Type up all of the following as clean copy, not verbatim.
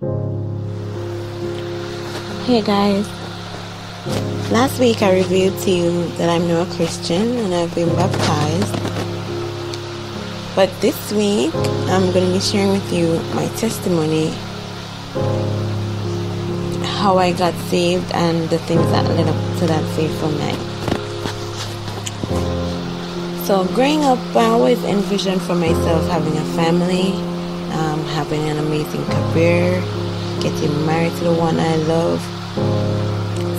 Hey guys, last week I revealed to you that I'm now a Christian and I've been baptized. But this week I'm going to be sharing with you my testimony, how I got saved and the things that led up to that faithful night. So growing up, I always envisioned for myself having a family, having an amazing career, getting married to the one I love,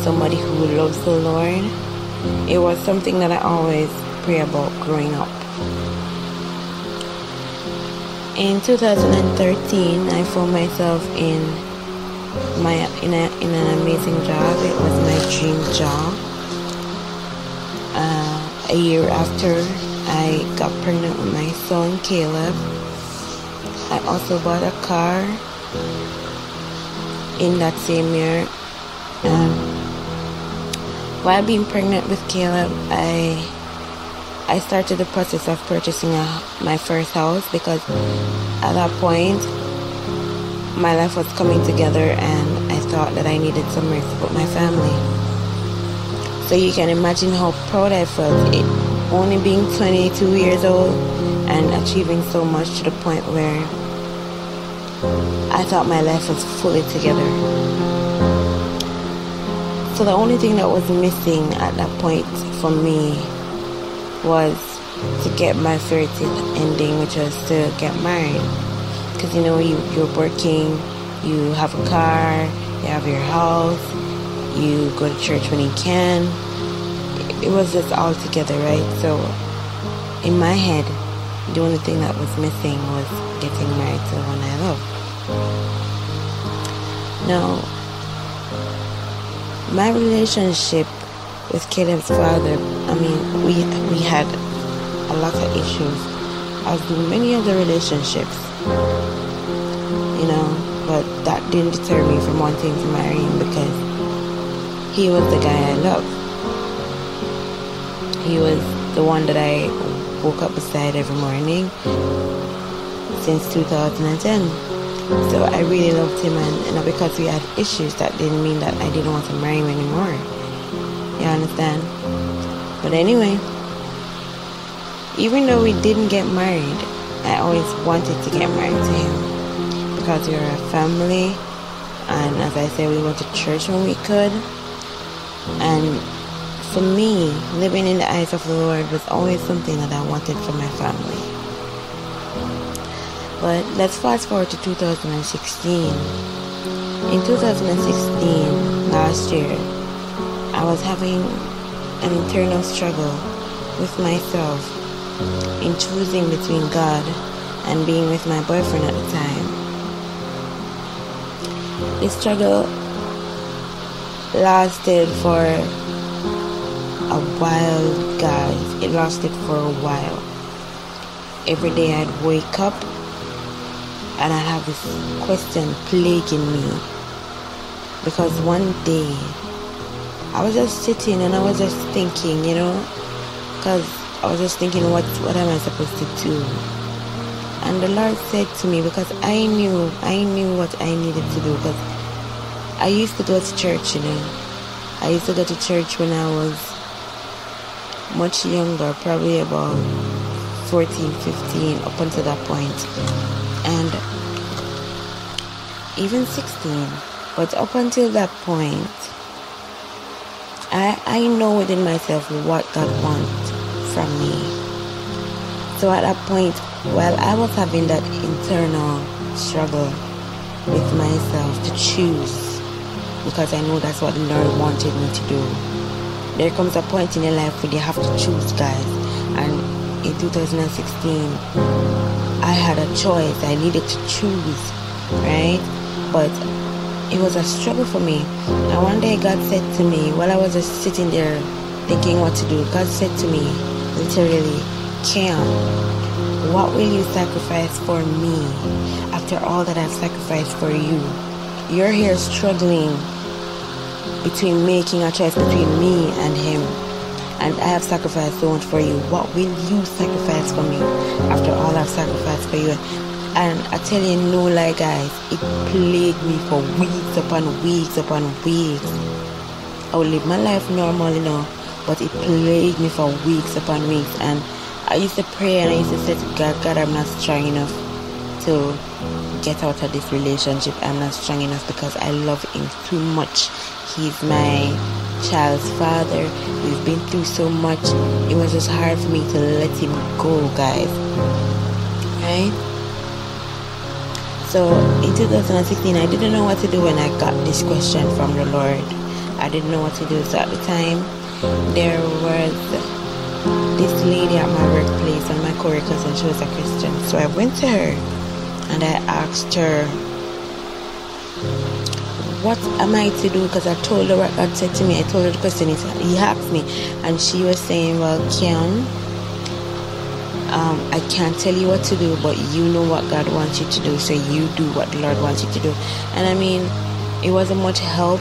somebody who loves the Lord. It was something that I always pray about growing up. In 2013, I found myself in an amazing job. It was my dream job. A year after I got pregnant with my son Caleb, I also bought a car in that same year. While being pregnant with Caleb, I started the process of purchasing my first house, because at that point my life was coming together and I thought that I needed somewhere to put my family. So you can imagine how proud I felt, only being 22 years old and achieving so much to the point where I thought my life was fully together. So the only thing that was missing at that point for me was to get my fairy tale ending, which was to get married. Because you're working, you have a car, you have your house, you go to church when you can. It was just all together, right? So in my head, the only thing that was missing was getting married to the one I love. Now, my relationship with Caleb's father, we had a lot of issues, as do many other relationships, but that didn't deter me from wanting to marry him, because he was the guy I loved. He was the one that I woke up beside every morning since 2010. So I really loved him, and because we had issues, that didn't mean that I didn't want to marry him anymore. You understand? But anyway, even though we didn't get married, I always wanted to get married to him, because we were a family, and as I said, we went to church when we could. And for me, living in the eyes of the Lord was always something that I wanted for my family. But let's fast forward to 2016. In 2016, last year, I was having an internal struggle with myself in choosing between God and being with my boyfriend at the time. This struggle lasted for a while, guys. It lasted for a while. Every day I'd wake up and I'd have this question plaguing me, because one day I was just sitting and I was just thinking, because I was just thinking, what am I supposed to do? And the Lord said to me, because I knew what I needed to do, because I used to go to church, I used to go to church when I was much younger, probably about 14, 15, up until that point, and even 16. But up until that point, I know within myself what God wants from me. So at that point, while I was having that internal struggle with myself to choose, because I know that's what the Lord wanted me to do, there comes a point in your life where you have to choose, guys. And in 2016, I had a choice. I needed to choose, right? But it was a struggle for me. And one day God said to me, while I was just sitting there thinking what to do, God said to me, literally, Cam, what will you sacrifice for me after all that I've sacrificed for you? You're here struggling between making a choice between me and him, and I have sacrificed so much for you. What will you sacrifice for me after all I've sacrificed for you? And I tell you, no lie, guys, it plagued me for weeks upon weeks upon weeks. I would live my life normal, but it plagued me for weeks upon weeks. And I used to pray and I used to say to God, God, I'm not strong enough to get out of this relationship. I'm not strong enough because I love him too much. He's my child's father. We've been through so much. It was just hard for me to let him go, guys. Right? So in 2016, I didn't know what to do when I got this question from the Lord. I didn't know what to do. So at the time, there was this lady at my workplace, and my coworkers, and she was a Christian. So I went to her and I asked her, what am I to do? Because I told her what God said to me. I told her the question he asked me, and she was saying, well, Kian, I can't tell you what to do, but you know what God wants you to do, so you do what the Lord wants you to do. And I mean, it wasn't much help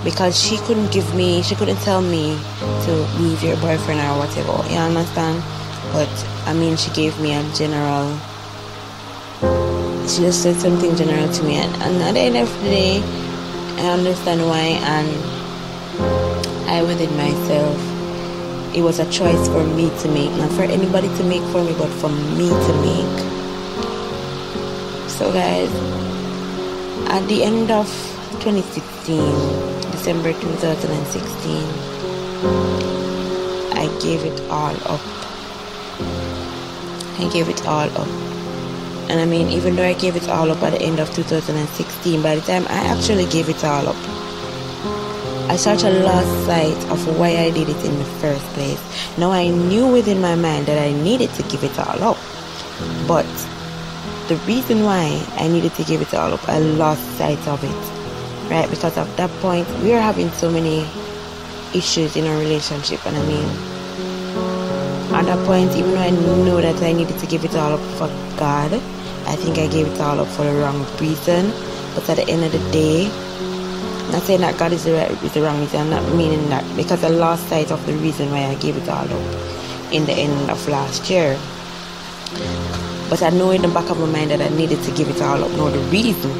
because she couldn't tell me to leave your boyfriend or whatever, you understand? But I mean, she gave me a general, she just said something general to me, and at the end of the day, I understand why, and I within myself, it was a choice for me to make, not for anybody to make for me, but for me to make. So guys, at the end of 2016, December 2016, I gave it all up. And I mean, even though I gave it all up at the end of 2016, by the time I actually gave it all up, I such a lost sight of why I did it in the first place. Now I knew within my mind that I needed to give it all up, but the reason why I needed to give it all up, I lost sight of it, right? Because at that point, we were having so many issues in our relationship, and I mean, at that point, even though I know that I needed to give it all up for God, I think I gave it all up for the wrong reason. But at the end of the day, I'm not saying that God is the wrong reason. I'm not meaning that, because I lost sight of the reason why I gave it all up in the end of last year. But I know in the back of my mind that I needed to give it all up. No, the reason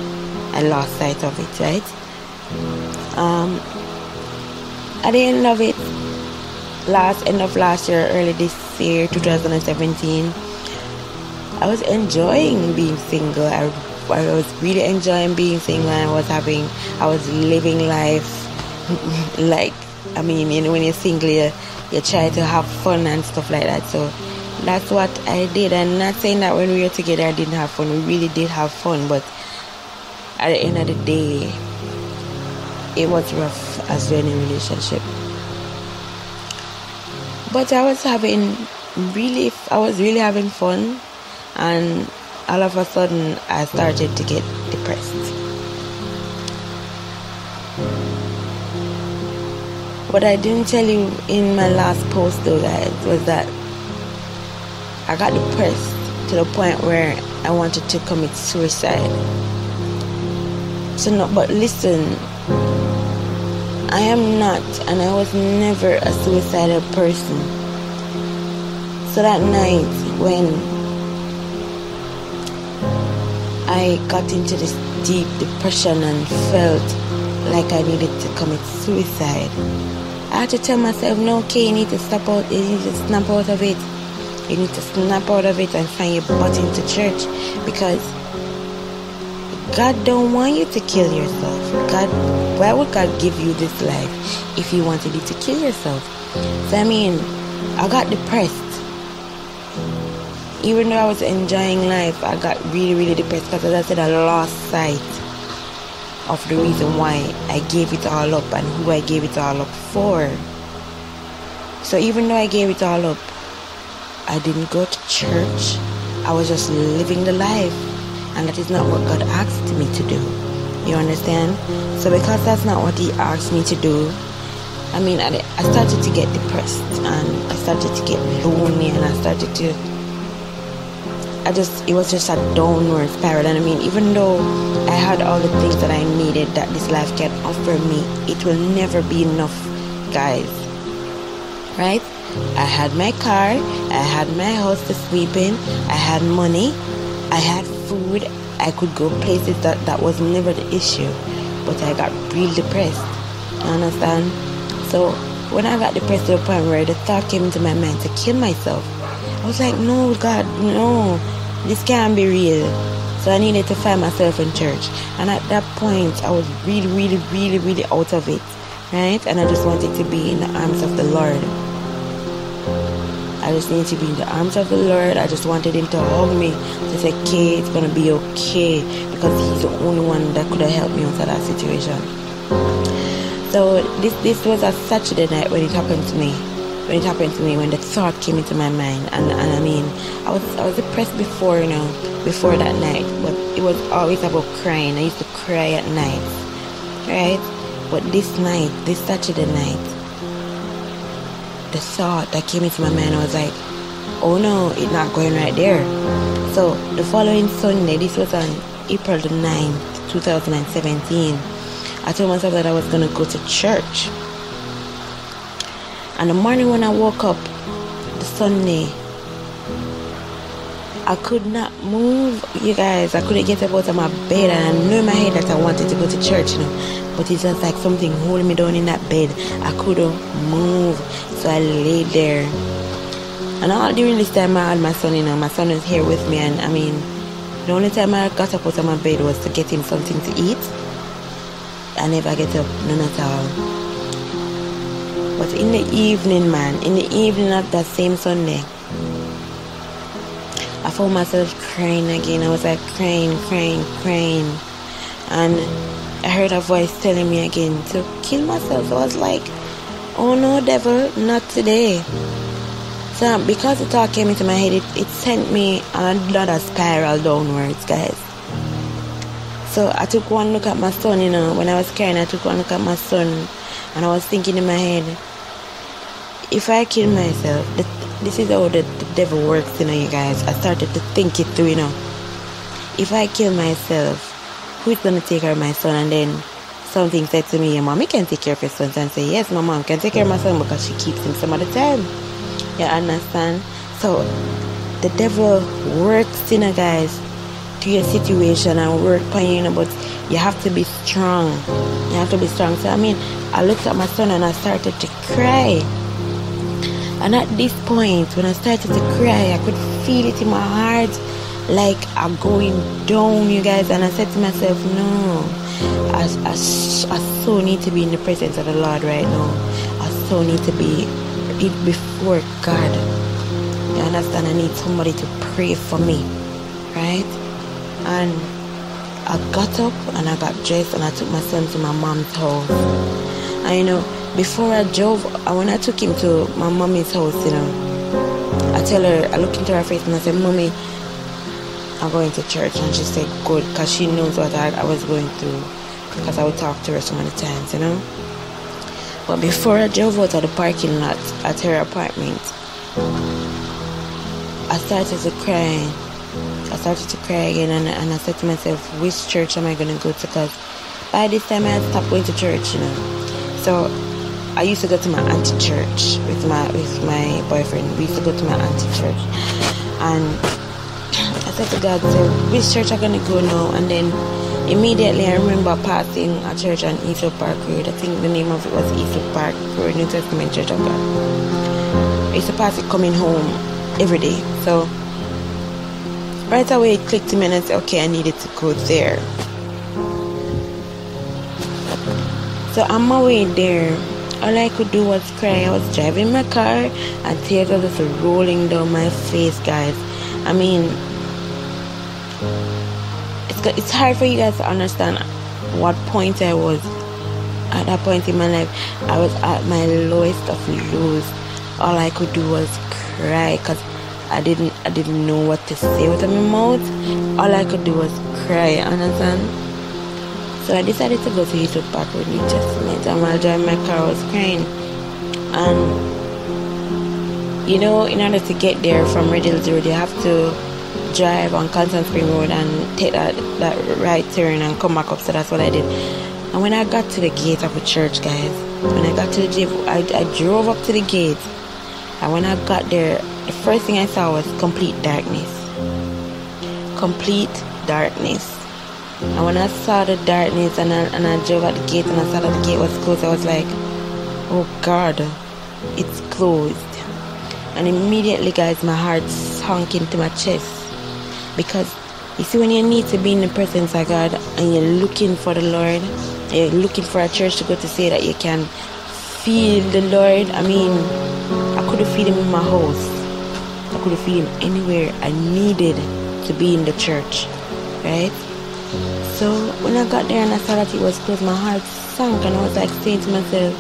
I lost sight of it, right? At the end of it, end of last year, early this year, 2017, I was enjoying being single. I was really enjoying being single. I was living life like, I mean, when you're single, you try to have fun and stuff like that. So that's what I did. I'm not saying that when we were together I didn't have fun. We really did have fun, but at the end of the day, it was rough as well in a relationship. But I was really having fun, and all of a sudden I started to get depressed. What I didn't tell you in my last post though, guys, was that I got depressed to the point where I wanted to commit suicide. So no, but listen, I am not, and I was never a suicidal person. So that night when I got into this deep depression and felt like I needed to commit suicide, I had to tell myself, no, okay, you need to snap out of it. You need to snap out of it and find your butt into church, because God don't want you to kill yourself. Why would God give you this life if He wanted you to kill yourself? So I mean, I got depressed. Even though I was enjoying life, I got really, really depressed because, as I said, I lost sight of the reason why I gave it all up and who I gave it all up for. So even though I gave it all up, I didn't go to church. I was just living the life, and that is not what God asked me to do. You understand? So because that's not what He asked me to do, I mean, I started to get depressed, and I started to get lonely, and it was just a downward spiral. And I mean, even though I had all the things that I needed that this life can offer me, it will never be enough, guys. Right? I had my car, I had my house to sleep in, I had money, I had food. I could go places that was never the issue. But I got real depressed. You understand? So when I got depressed to the point where the thought came into my mind to kill myself, I was like, no, God, no, this can't be real. So I needed to find myself in church. And at that point, I was really, really, really, really out of it. Right? And I just wanted to be in the arms of the Lord. I just needed to be in the arms of the Lord. I just wanted Him to hug me, to say, okay, it's going to be okay. Because He's the only one that could have helped me out of that situation. So this was a Saturday night when it happened to me. When the thought came into my mind. And I mean, I was depressed before, before that night. But it was always about crying. I used to cry at night. Right? But this Saturday night, the thought that came into my mind, I was like, oh no, it's not going right there. So the following Sunday, this was on April the 9th, 2017, I told myself that I was going to go to church. And the morning when I woke up, the Sunday, I could not move, you guys. I couldn't get up out of my bed, and I knew in my head that I wanted to go to church, But it's just like something holding me down in that bed. I couldn't move, so I laid there. And all during this time, I had my son, My son was here with me, and I mean, the only time I got up out of my bed was to get him something to eat. I never get up, none at all. But in the evening, of that same Sunday, I found myself crying again. I was like crying. And I heard a voice telling me again to kill myself. So I was like, oh no, devil, not today. So because the thought came into my head, it sent me on another spiral downwards, guys. So I took one look at my son, When I was crying, I took one look at my son. And I was thinking in my head, if I kill myself, this is how the devil works, you guys. I started to think it through, If I kill myself, who's going to take care of my son? And then something said to me, your mommy can take care of your son. And I say, yes, my mom can take care of my son because she keeps him some of the time. You understand? So the devil works, guys, to your situation and work on you, but you have to be strong. So I mean, I looked at my son and I started to cry. And at this point, when I started to cry, I could feel it in my heart, like I'm going down, you guys. And I said to myself, no, I so need to be in the presence of the Lord right now. I so need to be before God. You understand? I need somebody to pray for me, right? And I got up and I got dressed and I took my son to my mom's house. And before I drove, when I took him to my mommy's house, I looked into her face and I said, Mommy, I'm going to church. And she said, good, because she knows what I was going through, because I would talk to her so many times, But before I drove out of the parking lot at her apartment, I started to cry. Again, and I said to myself, which church am I going to go to? Because by this time I had stopped going to church, So I used to go to my auntie church with my boyfriend. We used to go to my auntie church, and I said to God, which church am I going to go now? And then immediately I remember passing a church on Eastwood Park Road. I think the name of it was Eastwood Park Road, New Testament Church of God. I used to pass it coming home every day. So right away it clicked to me and I said, okay, I needed to go there. So on my way there, all I could do was cry. I was driving my car and tears were just rolling down my face, guys. I mean, it's hard for you guys to understand what point I was at that point in my life. I was at my lowest of lows. All I could do was cry because I didn't know what to say with my mouth. All I could do was cry, understand? So I decided to go to Eastwood Park Road, New Testament, and while driving my car I was crying. And in order to get there from Red Hills Road, you have to drive on Constant Spring Road and take that right turn and come back up. So that's what I did. And when I got to the gate of the church, guys, I drove up to the gate, and when I got there, the first thing I saw was complete darkness. Complete darkness. And when I saw the darkness and I drove at the gate and I saw that the gate was closed, I was like, oh God, it's closed. And immediately, guys, my heart sunk into my chest. Because you see, when you need to be in the presence of God and you're looking for the Lord, you're looking for a church to go to say that you can feel the Lord. I mean, I couldn't feel him in my house. I couldn't feel him anywhere. I needed to be in the church, right? So when I got there and I saw that it was closed, my heart sank and I was like saying to myself,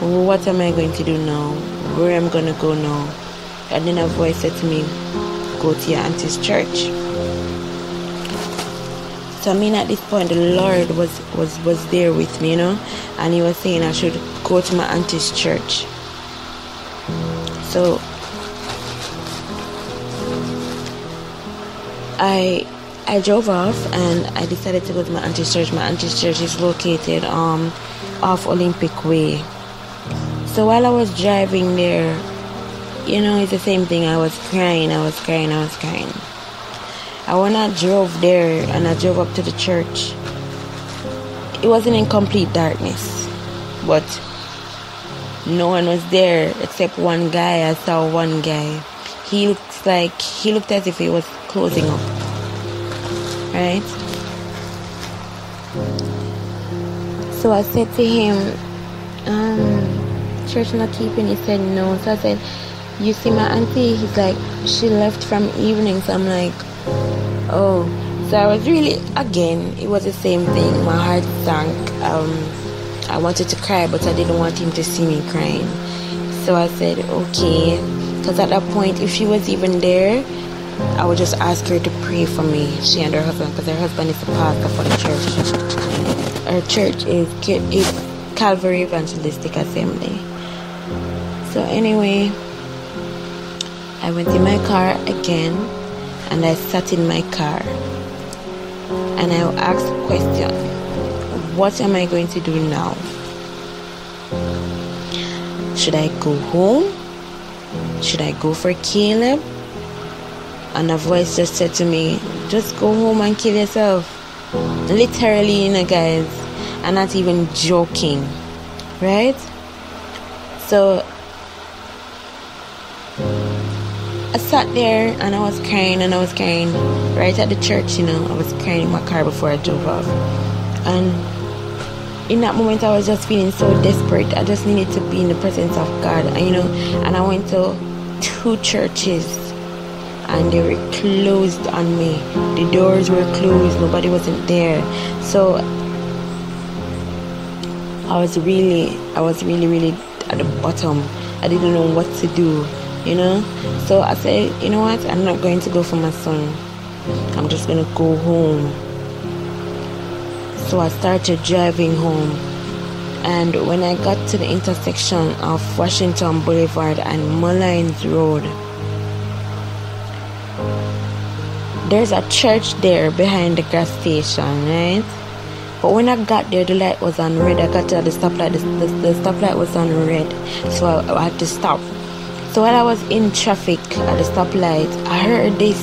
what am I going to do now? Where am I going to go now? And then a voice said to me, go to your auntie's church. So I mean, at this point the Lord was there with me, you know, and he was saying I should go to my auntie's church. So I drove off and I decided to go to my auntie's church. My auntie's church is located off Olympic Way. So while I was driving there, you know, it's the same thing. I was crying. And when I drove there and I drove up to the church, it wasn't in complete darkness, but no one was there except one guy. I saw one guy. He looked as if he was closing up, right? So I said to him, church not keeping? He said no. So I said, you see my auntie? He's like, she left from evening. So I'm like, oh. So I was really, again, it was the same thing. My heart sank. I wanted to cry, but I didn't want him to see me crying. So I said, okay. Because at that point, if she was even there, I would just ask her to pray for me, she and her husband, because her husband is the pastor for the church. Her church is Calvary Evangelistic Assembly. So anyway, I went in my car again and I sat in my car and I asked the question, what am I going to do now? Should I go home? Should I go for Caleb? And a voice just said to me, just go home and kill yourself. Literally, you know, guys, I'm not even joking, right? So I sat there and I was crying right at the church, you know. I was crying in my car before I drove off. And in that moment I was just feeling so desperate. I just needed to be in the presence of God. And, you know, and I went to 2 churches and they were closed on me. The doors were closed, nobody wasn't there. So I was really at the bottom. I didn't know what to do, you know. So I said, you know what, I'm not going to go for my son. I'm just going to go home. So I started driving home. And when I got to the intersection of Washington Boulevard and Mullines Road, there's a church there behind the gas station, right? But when I got there, the light was on red. I got to the stoplight. The stoplight was on red, so I had to stop. So while I was in traffic at the stoplight, I heard this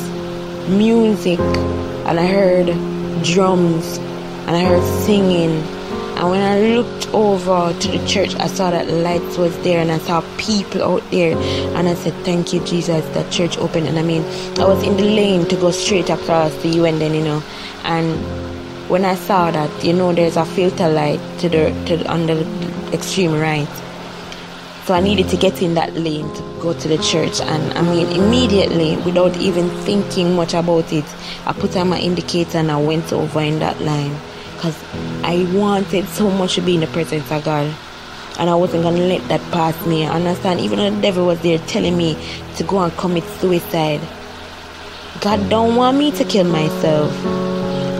music, and I heard drums, and I heard singing. And when I looked over to the church, I saw that lights was there, and I saw people out there. And I said, thank you, Jesus, that church opened. And I mean, I was in the lane to go straight across the UN then, you know. And when I saw that, you know, there's a filter light on the extreme right. So I needed to get in that lane to go to the church. And I mean, immediately, without even thinking much about it, I put on my indicator and I went over in that line. Because I wanted so much to be in the presence of God. And I wasn't going to let that pass me. I understand? Even though the devil was there telling me to go and commit suicide, God don't want me to kill myself.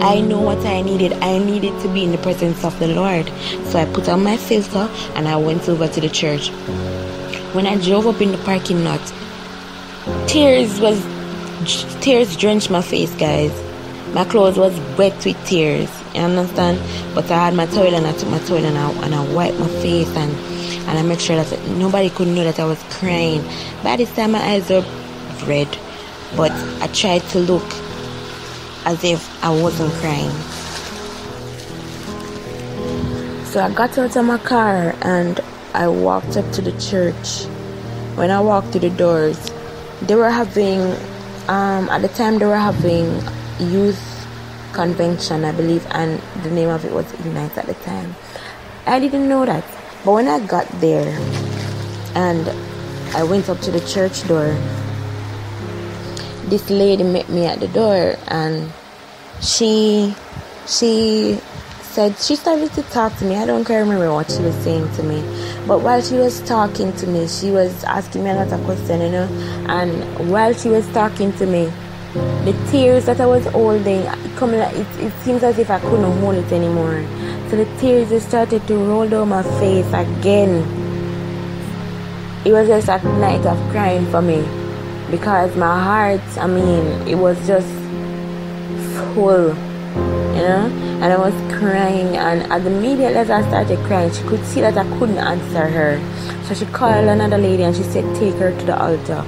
I know what I needed. I needed to be in the presence of the Lord. So I put on my filter and I went over to the church. When I drove up in the parking lot, tears drenched my face, guys. My clothes was wet with tears. You understand? But I had my towel and I took my towel and I wiped my face and I made sure that nobody could know that I was crying. By this time my eyes were red, but I tried to look as if I wasn't crying. So I got out of my car and I walked up to the church. When I walked through the doors, they were having, at the time they were having youth convention, I believe, and the name of it was Ignite at the time. I didn't know that, but when I got there and I went up to the church door, this lady met me at the door, and she started to talk to me. I don't quite remember what she was saying to me, but while she was talking to me, she was asking me another question, and while she was talking to me, the tears that I was holding, it seems as if I couldn't hold it anymore. So the tears just started to roll down my face again. It was just a night of crying for me, because my heart, it was just full, and I was crying, and immediately as I started crying, she could see that I couldn't answer her. So she called another lady and she said, take her to the altar.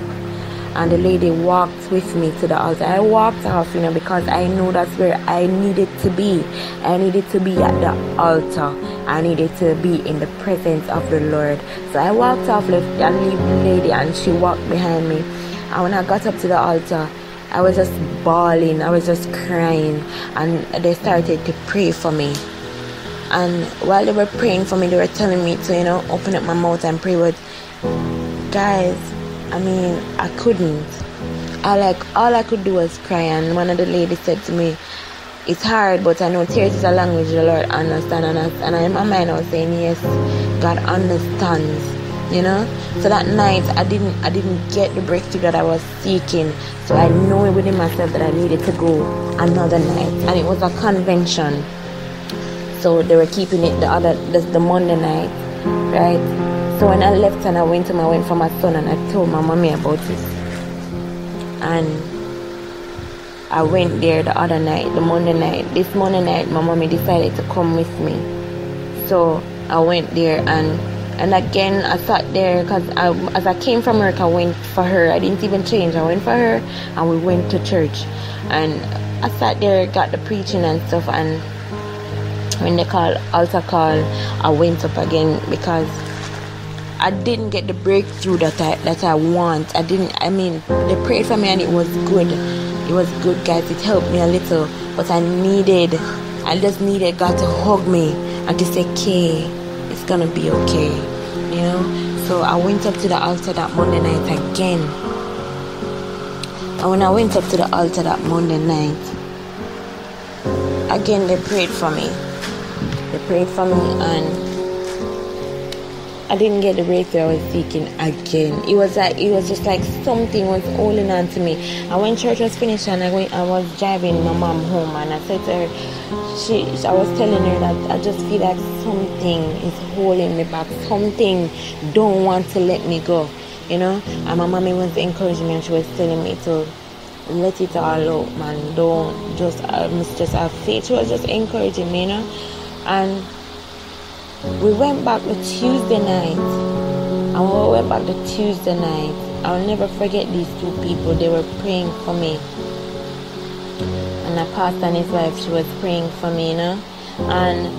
And the lady walked with me to the altar. I walked off, because I know that's where I needed to be. I needed to be at the altar. I needed to be in the presence of the Lord. So I walked off, left and leave the lady, and she walked behind me. And when I got up to the altar, I was just bawling. I was just crying. And they started to pray for me. And while they were praying for me, they were telling me to, open up my mouth and pray. But guys, I couldn't. All I could do was cry. And one of the ladies said to me, it's hard, but I know tears is a language the Lord understands. And in my mind I was saying, yes, God understands, So that night I didn't get the breakthrough that I was seeking. So I know within myself that I needed to go another night. And it was a convention. So they were keeping it the Monday night, right? So when I left and I went for my son, and I told my mommy about it. And I went there the other night, the Monday night. This Monday night, my mommy decided to come with me. So I went there, and again I sat there, because as I came from work, I went for her. I didn't even change. I went for her, and we went to church. And I sat there, got the preaching and stuff, and when they called altar call, I went up again, because I didn't get the breakthrough that I want. They prayed for me and it was good. It was good, guys. It helped me a little, but I just needed God to hug me and to say, okay, it's gonna be okay, So I went up to the altar that Monday night again. And when I went up to the altar that Monday night, again they prayed for me. And I didn't get the breakthrough I was seeking again. It was just like something was holding on to me. And when church was finished and I was driving my mom home, and I said to her, I was telling her that I just feel like something is holding me back. Something don't want to let me go, And my mommy was encouraging me, and she was telling me to let it all out, man. Don't just have faith. She was just encouraging me, And we went back the Tuesday night. And when we went back the Tuesday night, I'll never forget these two people. They were praying for me. And a pastor and his wife, she was praying for me, And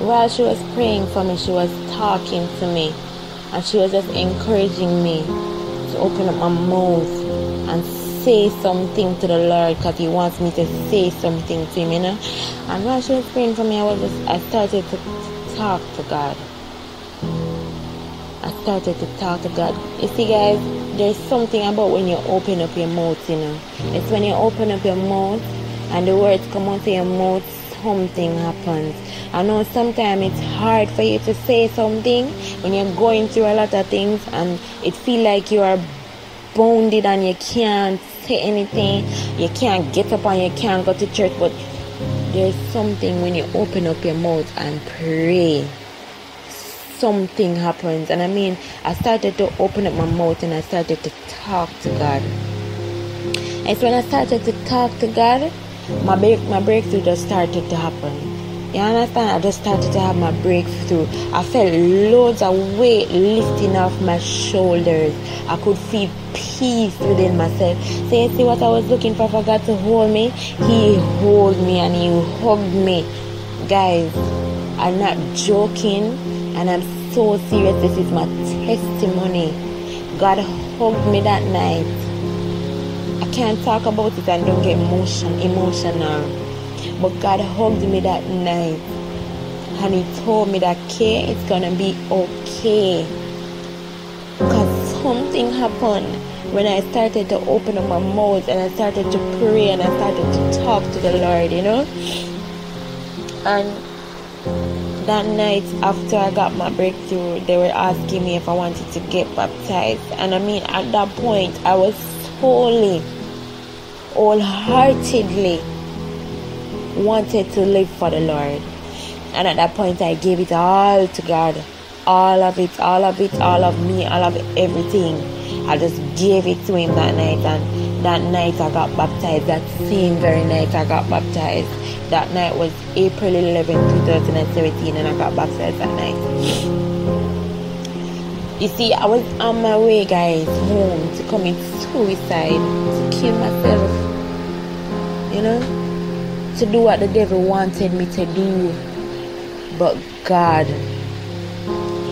while she was praying for me, she was talking to me. And she was just encouraging me to open up my mouth and say something to the Lord, because He wants me to say something to Him, And while she was praying for me, I started to talk to God. You see, guys, there's something about when you open up your mouth, It's when you open up your mouth and the words come out of your mouth, something happens. I know sometimes it's hard for you to say something when you're going through a lot of things, and it feels like you are bounded and you can't say anything, you can't get up and you can't go to church. But there's something when you open up your mouth and pray, something happens. And I started to open up my mouth and I started to talk to God. And so when I started to talk to God, my breakthrough just started to happen. You understand? I just started to have my breakthrough. I felt loads of weight lifting off my shoulders. I could feel peace within myself. So you see what I was looking for God to hold me? He held me and he hugged me. Guys, I'm not joking and I'm so serious. This is my testimony. God hugged me that night. I can't talk about it and don't get emotional. But God hugged me that night and he told me that, Kay, it's gonna be okay. Because something happened when I started to open up my mouth and I started to pray and I started to talk to the Lord, you know. And that night after I got my breakthrough, they were asking me if I wanted to get baptized. And I mean, at that point, I was wholeheartedly wanted to live for the Lord. And at that point I gave it all to God. All of it, all of me, all of everything. I just gave it to him that night, and that night I got baptized. That same very night I got baptized. That night was April 11, 2017, and I got baptized that night. You see, I was on my way, guys, home to commit suicide, to kill myself, you know, to do what the devil wanted me to do. But God,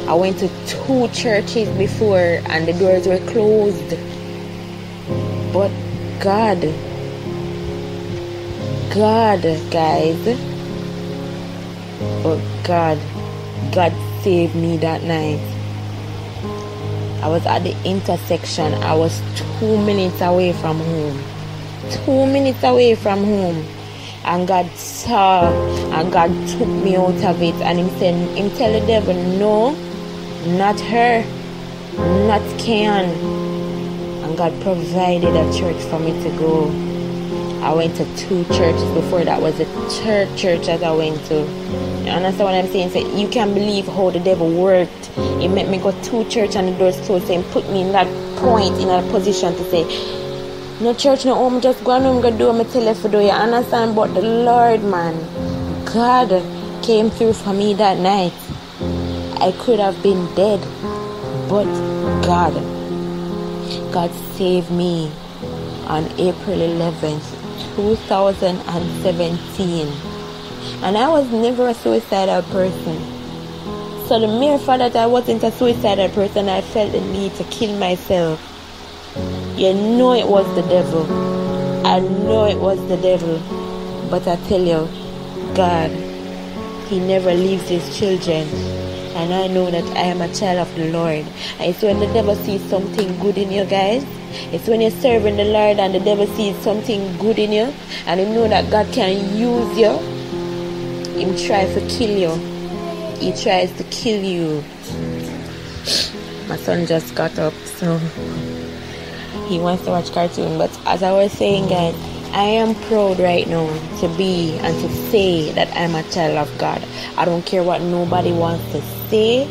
I went to 2 churches before and the doors were closed. But God, guys, but God saved me that night. I was at the intersection. I was 2 minutes away from home. 2 minutes away from home. And God saw and God took me out of it. And him tell the devil, no, not her, not Kian. And God provided a church for me to go. I went to 2 churches before. That was the 3rd church that I went to. You understand what I'm saying? So you can't believe how the devil worked. He made me go 2 churches and the doors closed, and put me in that point, in a position to say, no church, no home, just go and home, go do what I tell you to do. You understand? But the Lord, man, God came through for me that night. I could have been dead, but God saved me on April 11th, 2017. And I was never a suicidal person. So the mere fact that I wasn't a suicidal person, I felt the need to kill myself. You know it was the devil. I know it was the devil. But I tell you, God, he never leaves his children. And I know that I am a child of the Lord. And it's when the devil sees something good in you, guys. It's when you're serving the Lord and the devil sees something good in you, and you know that God can use you. He tries to kill you. He tries to kill you. My son just got up, so he wants to watch cartoon. But as I was saying, guys, I am proud right now to be and to say that I'm a child of God. I don't care what nobody wants to say.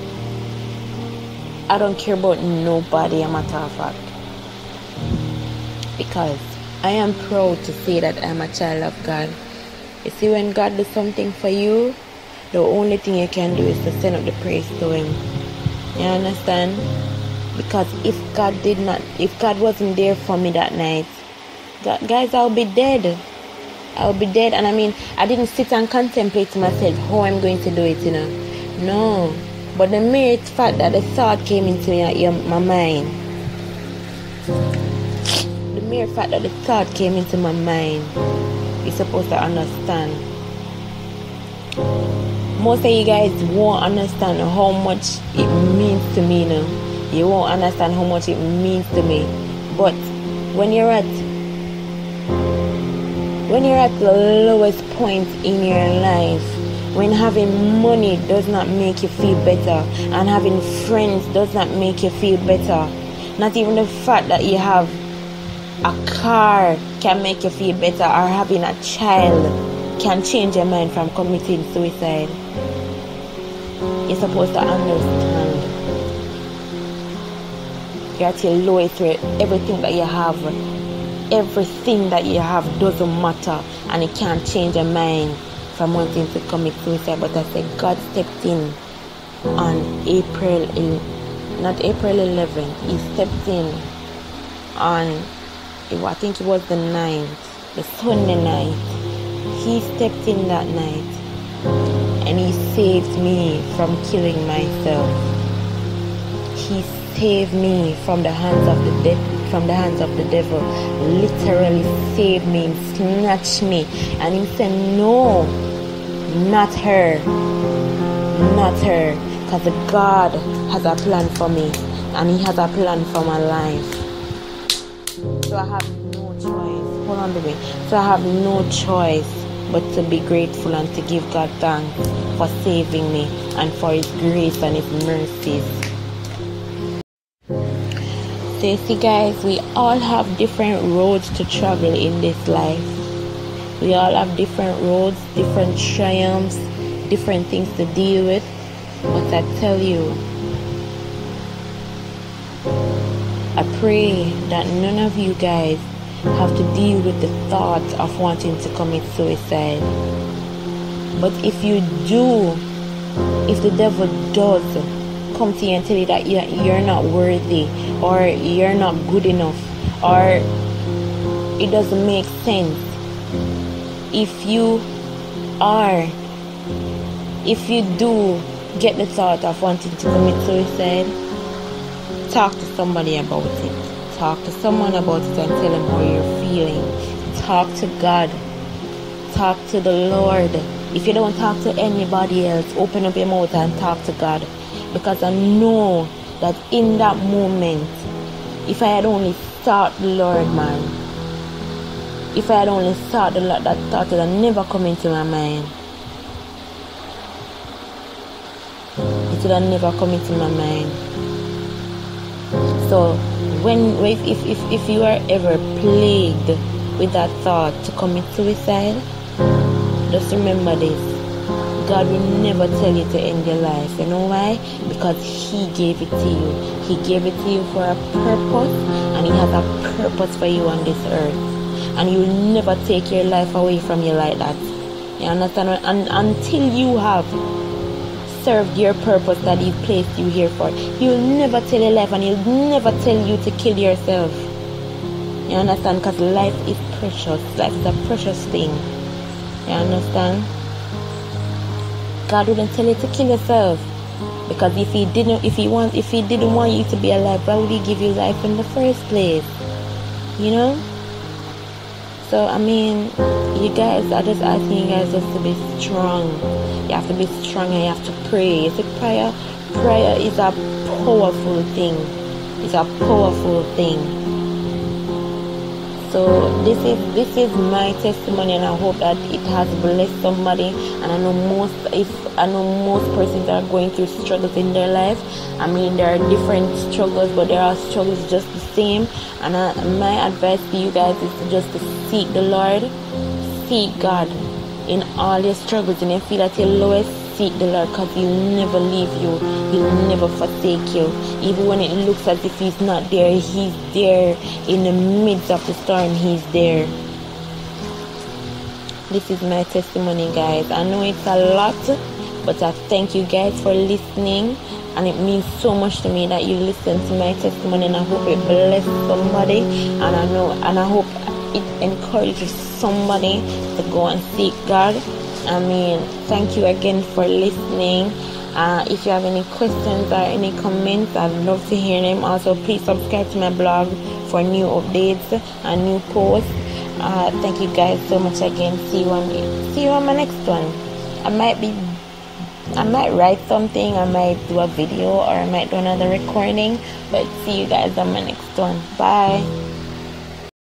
I don't care about nobody, a matter of fact. Because I am proud to say that I'm a child of God. You see, when God does something for you, the only thing you can do is to send up the praise to him. You understand? Because if God wasn't there for me that night, guys, I'll be dead. I'll be dead. And I mean, I didn't sit and contemplate to myself how I'm going to do it, you know. No. But the mere fact that the thought came into my mind, the mere fact that the thought came into my mind, you're supposed to understand. Most of you guys won't understand how much it means to me, you know. You won't understand how much it means to me. But when you're at the lowest point in your life, when having money does not make you feel better, and having friends does not make you feel better, not even the fact that you have a car can make you feel better, or having a child can change your mind from committing suicide. You're supposed to understand. You're at your lowest where everything that you have doesn't matter, and it can't change your mind from wanting to commit suicide, but I said God stepped in on not April 11th. He stepped in on, I think it was the 9th, the Sunday night. He stepped in that night and he saved me from killing myself. He saved me from the hands of the devil. Literally saved me, snatched me, and he said, "No, not her, because God has a plan for me, and He has a plan for my life." So I have no choice. Hold on, baby. So I have no choice but to be grateful and to give God thanks for saving me and for His grace and His mercies. So you see, guys, we all have different roads to travel in this life. We all have different roads, different triumphs, different things to deal with. But I tell you, I pray that none of you guys have to deal with the thought of wanting to commit suicide. But if you do, if the devil does come to you and tell you that you're not worthy, or you're not good enough, or it doesn't make sense, if you do get the thought of wanting to commit suicide, talk to somebody about it. Talk to someone about it and tell them how you're feeling. Talk to God. Talk to the Lord. If you don't talk to anybody else, open up your mouth and talk to God. Because I know that in that moment, if I had only sought the Lord, man, if I had only sought the Lord, that thought would have never come into my mind. It would have never come into my mind. So, if you are ever plagued with that thought to commit suicide, just remember this. God will never tell you to end your life. You know why? Because He gave it to you. He gave it to you for a purpose, and He has a purpose for you on this earth. And He will never take your life away from you like that. You understand? And until you have served your purpose that He placed you here for, He will never tell your life, and He'll never tell you to kill yourself. You understand? Because life is precious. Life is a precious thing. You understand? God wouldn't tell you to kill yourself, because if He didn't want you to be alive, why would He give you life in the first place? You know. So I mean, you guys, I just asking you guys just to be strong. You have to be strong and you have to pray. You see, prayer is a powerful thing. It's a powerful thing. So this is my testimony, and I hope that it has blessed somebody. And I know most persons are going through struggles in their life. I mean, there are different struggles, but there are struggles just the same. And my advice to you guys is to just to seek the Lord, seek God in all your struggles. And if you feel at your lowest, seek the Lord, because He'll never leave you. He'll never forsake you. Even when it looks as if He's not there, He's there. In the midst of the storm, He's there. This is my testimony, guys. I know it's a lot, but I thank you guys for listening, and it means so much to me that you listen to my testimony, and I hope it blesses somebody, and I hope it encourages somebody to go and seek God. I mean, thank you again for listening. If you have any questions or any comments, I'd love to hear them. Also, please subscribe to my blog for new updates and new posts. Thank you guys so much again. See you on my next one. I might write something, I might do a video, or I might do another recording. But see you guys on my next one. Bye.